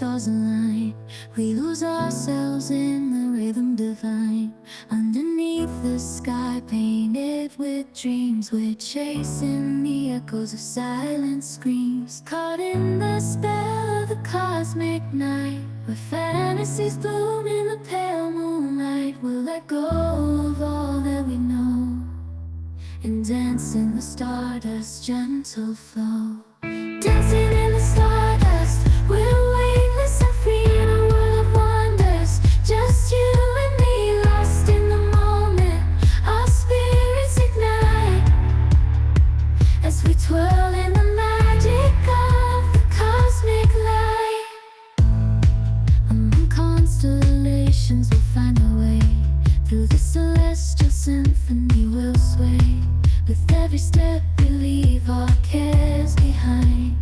stars align. We lose ourselves in the rhythm divine. Underneath the sky painted with dreams, we're chasing the echoes of silent screams. Caught in the spell of the cosmic night, where fantasies bloom in the pale moonlight. We'll let go of all that we know and dance in the stardust's gentle flow. Dancing in the stardust, we're weightless and free in a world of wonders. Just you and me, lost in the moment. Our spirits ignite as we twirl in the magic of the cosmic light. Among constellations we'll find our way. Through the celestial symphony we'll sway. With every step we leave our cares behind.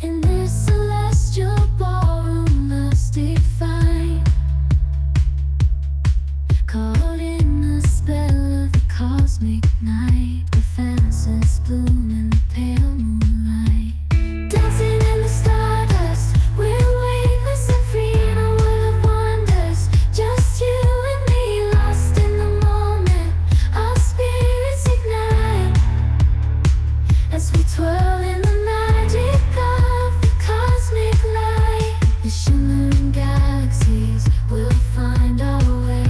In this celestial ballroom love's defined. Caught in the spell of the cosmic night, where fantasies bloom in the pale moonlight. Dancing in the stardust, we're weightless and free in a world of wonders. Just you and me, lost in the moment. Our spirits ignite as we twirl in the magic of the cosmic light. The shimmering galaxies will find our way,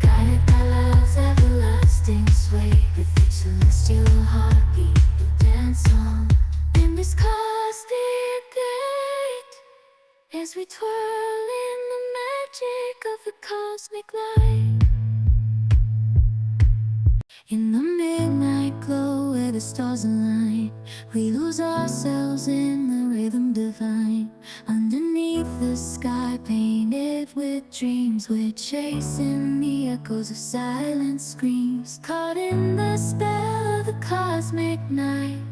guided by love's everlasting sway. With each celestial heartbeat we'll dance on in this cosmic gate, as we twirl in the magic of the cosmic light. In the midnight glow where the stars align, we lose ourselves in the rhythm divine. Underneath the sky painted with dreams, we're chasing the echoes of silent screams. Caught in the spell of the cosmic night.